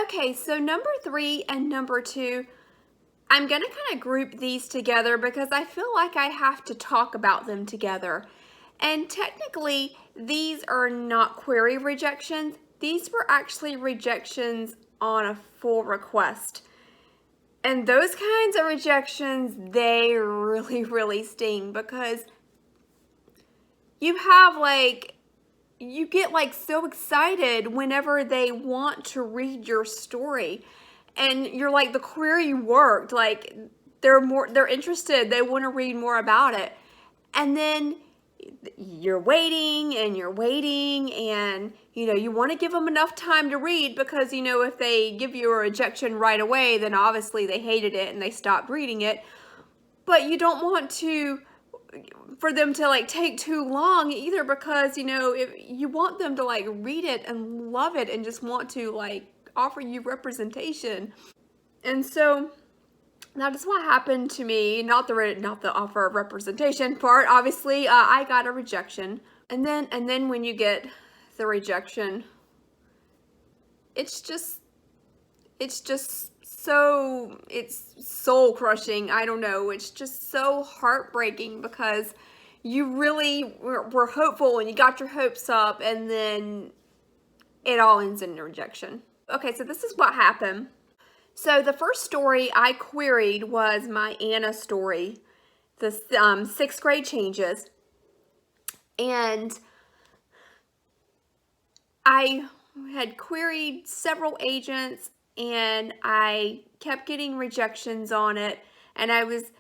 Okay, so number 3 and number 2, I'm going to kind of group these together because I feel like I have to talk about them together. And technically, these are not query rejections. These were actually rejections on a full request. And those kinds of rejections, they really, really sting because you get so excited whenever they want to read your story. And you're like, the query worked, like they're interested, they want to read more about it. And then you're waiting and you're waiting and you want to give them enough time to read because if they give you a rejection right away, then obviously they hated it and they stopped reading it. But you don't want for them to take too long either because if you want them to read it and love it and just want to offer you representation. And so that is what happened to me. Not the offer of representation part. Obviously, I got a rejection, and then when you get the rejection, it's soul crushing. I don't know. It's just so heartbreaking because you really were hopeful and you got your hopes up, and then it all ends in a rejection. Okay, so this is what happened. So the first story I queried was my Anna story, the 6th grade changes. And I had queried several agents and I kept getting rejections on it. And I was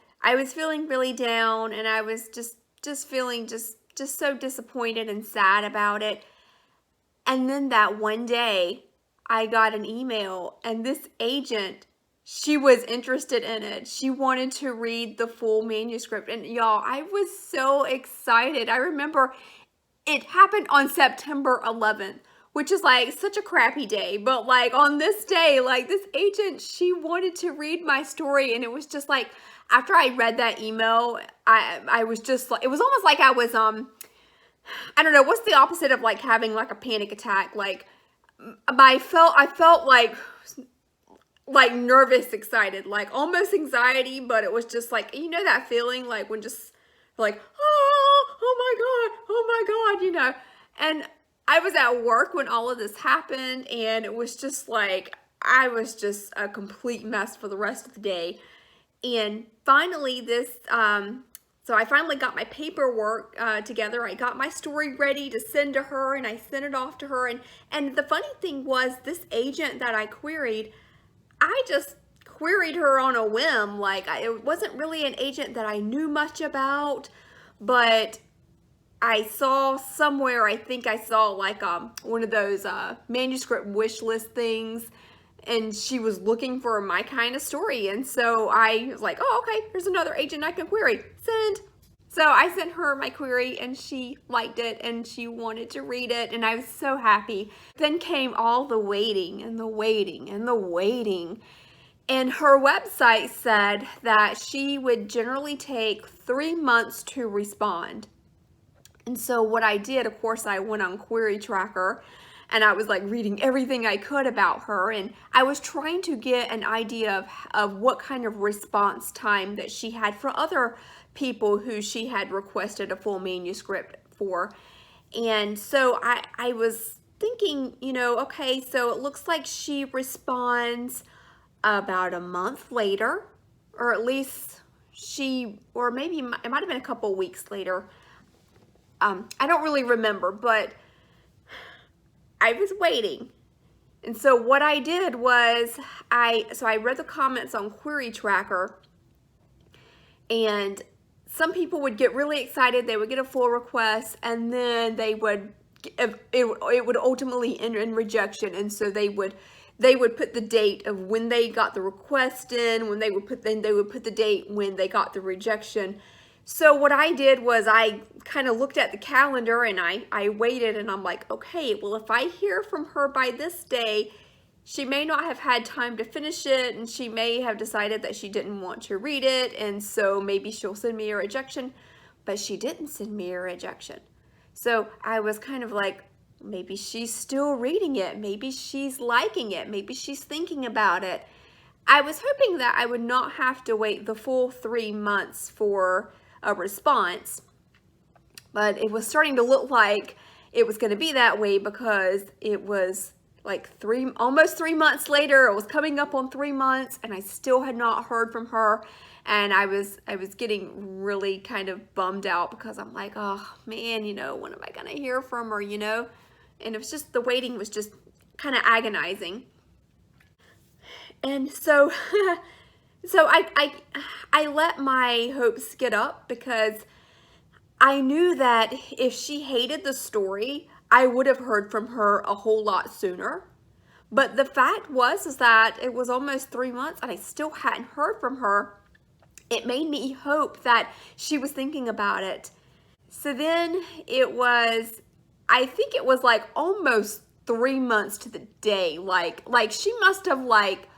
feeling really down, and I was just feeling so disappointed and sad about it. And then that one day, I got an email, and this agent, she was interested in it. She wanted to read the full manuscript, and y'all, I was so excited. I remember it happened on September 11th, which is such a crappy day, but on this day, this agent, she wanted to read my story, and it was just after I read that email, I was just it was almost like I was I don't know, what's the opposite of having a panic attack? I felt nervous, excited, almost anxiety, but it was just that feeling when just oh my God. And I was at work when all of this happened, and it was just I was just a complete mess for the rest of the day. And finally so I finally got my paperwork together. I got my story ready to send to her, and I sent it off to her. And the funny thing was, this agent that I queried, I just queried her on a whim. It wasn't really an agent that I knew much about, but I saw somewhere, I think I saw one of those manuscript wish list things, and she was looking for my kind of story. And so I was like, oh, okay, here's another agent I can query. Send. So I sent her my query, and she liked it, and she wanted to read it, and I was so happy. Then came all the waiting and the waiting and the waiting. And her website said that she would generally take 3 months to respond. And so what I did, of course, I went on Query Tracker, and I was reading everything I could about her, and I was trying to get an idea of what kind of response time that she had for other people who she had requested a full manuscript for. And so I was thinking, okay, so it looks like she responds about a month later, or at least or maybe it might have been a couple weeks later. I don't really remember, but I was waiting. And so what I did was I read the comments on Query Tracker, and some people would get really excited. They would get a full request, and then it would ultimately end in rejection. And so they would put the date of when they got the request in, then they would put the date when they got the rejection. So what I did was I kind of looked at the calendar, and I waited, and I'm like, okay, well, if I hear from her by this day, she may not have had time to finish it, and she may have decided that she didn't want to read it, and so maybe she'll send me a rejection. But she didn't send me a rejection. So I was kind of maybe she's still reading it. Maybe she's liking it. Maybe she's thinking about it. I was hoping that I would not have to wait the full 3 months for a response, but it was starting to look like it was going to be that way because it was like almost 3 months later. It was coming up on 3 months and I still had not heard from her. And I was getting really kind of bummed out because I'm like, oh man, when am I going to hear from her, And it was just, the waiting was just kind of agonizing. And so, I let my hopes get up because I knew that if she hated the story, I would have heard from her a whole lot sooner. But the fact was is that it was almost 3 months and I still hadn't heard from her. It made me hope that she was thinking about it. So then I think it was like almost 3 months to the day. Like she must have like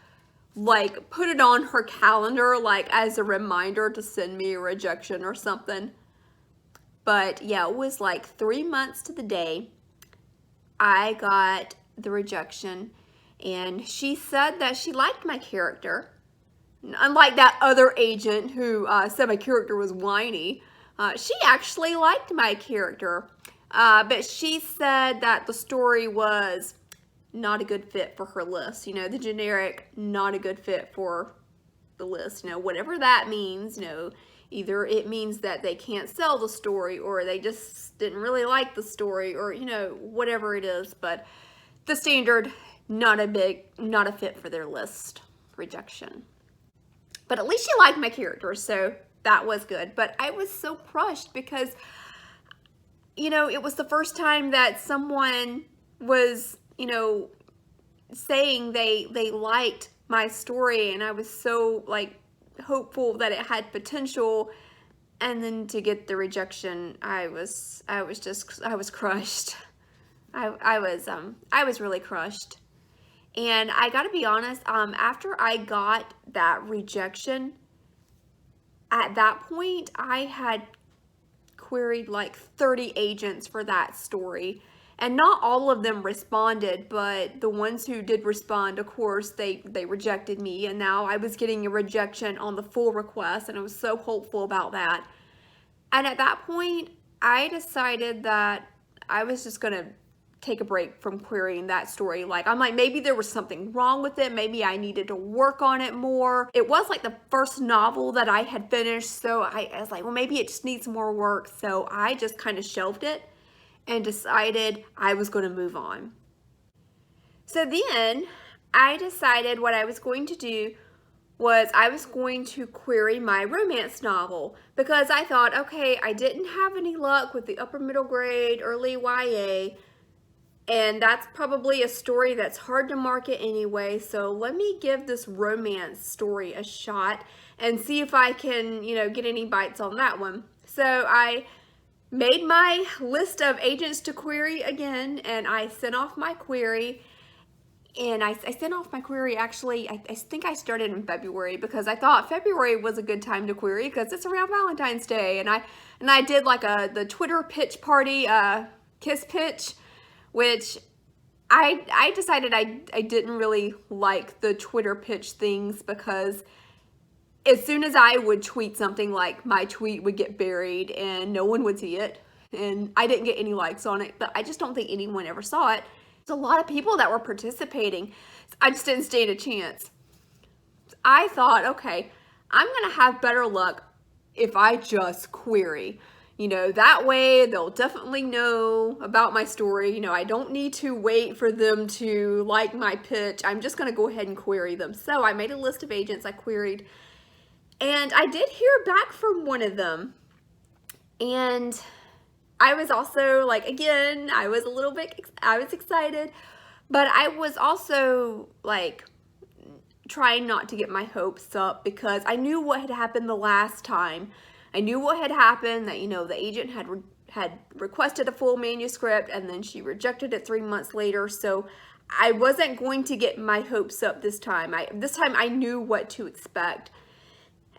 put it on her calendar like as a reminder to send me a rejection or something. But yeah, it was like 3 months to the day I got the rejection, and she said that she liked my character. Unlike that other agent who said my character was whiny, she actually liked my character. But she said that the story was not a good fit for her list. The generic, not a good fit for the list. Whatever that means, either it means that they can't sell the story or they just didn't really like the story or, whatever it is. But the standard, not a fit for their list, rejection. But at least she liked my character, so that was good. But I was so crushed because, it was the first time that someone was, saying they liked my story, and I was so hopeful that it had potential, and then to get the rejection, I was crushed. I was really crushed. And I gotta be honest, after I got that rejection, at that point I had queried like 30 agents for that story. And not all of them responded, but the ones who did respond, of course, they rejected me. And now I was getting a rejection on the full request, and I was so hopeful about that. And at that point, I decided that I was just going to take a break from querying that story. I'm like, maybe there was something wrong with it. Maybe I needed to work on it more. It was like the first novel that I had finished, so I was like, well, maybe it just needs more work. So I just kind of shelved it and decided I was going to move on. So then I decided what I was going to do was I was going to query my romance novel because I thought, okay, I didn't have any luck with the upper middle grade, early YA, and that's probably a story that's hard to market anyway, so let me give this romance story a shot and see if I can, get any bites on that one. So I made my list of agents to query again, and I sent off my query. And I sent off my query, actually, I think I started in February because I thought February was a good time to query because it's around Valentine's Day. And I did like the Twitter pitch party, kiss pitch, which I decided I didn't really like the Twitter pitch things because as soon as I would tweet something, like my tweet would get buried and no one would see it. And I didn't get any likes on it, but I just don't think anyone ever saw it. There's a lot of people that were participating. I just didn't stand a chance. I thought, okay, I'm going to have better luck if I just query. That way they'll definitely know about my story. I don't need to wait for them to like my pitch. I'm just going to go ahead and query them. So I made a list of agents I queried. And I did hear back from one of them. And I was also again, I was excited, but I was also trying not to get my hopes up because I knew what had happened the last time. I knew what had happened, that, the agent had requested a full manuscript and then she rejected it 3 months later. So I wasn't going to get my hopes up this time. This time I knew what to expect.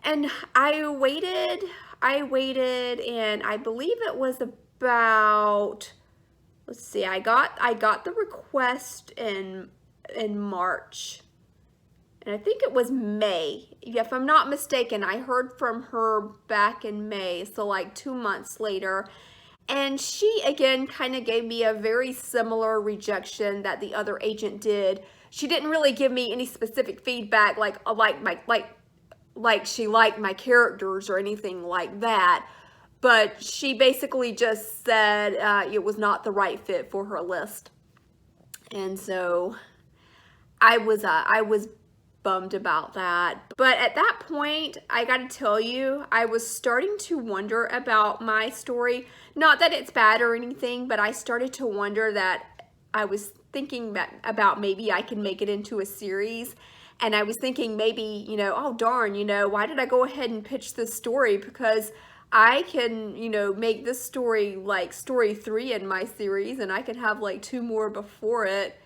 And I waited, and I believe it was about let's see, I got the request in March. And I think it was May. Yeah, if I'm not mistaken, I heard from her back in May, so like 2 months later. And she, again, kind of gave me a very similar rejection that the other agent did. She didn't really give me any specific feedback like she liked my characters or anything like that. But she basically just said it was not the right fit for her list. And so I was bummed about that. But at that point, I gotta tell you, I was starting to wonder about my story. Not that it's bad or anything, but I started to wonder that I was thinking about maybe I can make it into a series. And I was thinking maybe, oh darn, why did I go ahead and pitch this story? Because I can, make this story like story 3 in my series, and I could have like 2 more before it.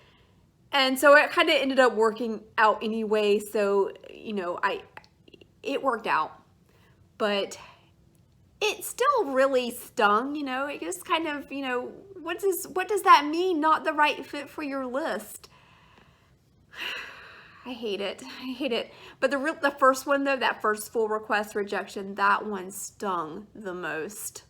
And so it kind of ended up working out anyway. So, it worked out, but it still really stung, it just kind of, what does that mean? Not the right fit for your list. I hate it. I hate it. But the first one though, that first full request rejection, that one stung the most.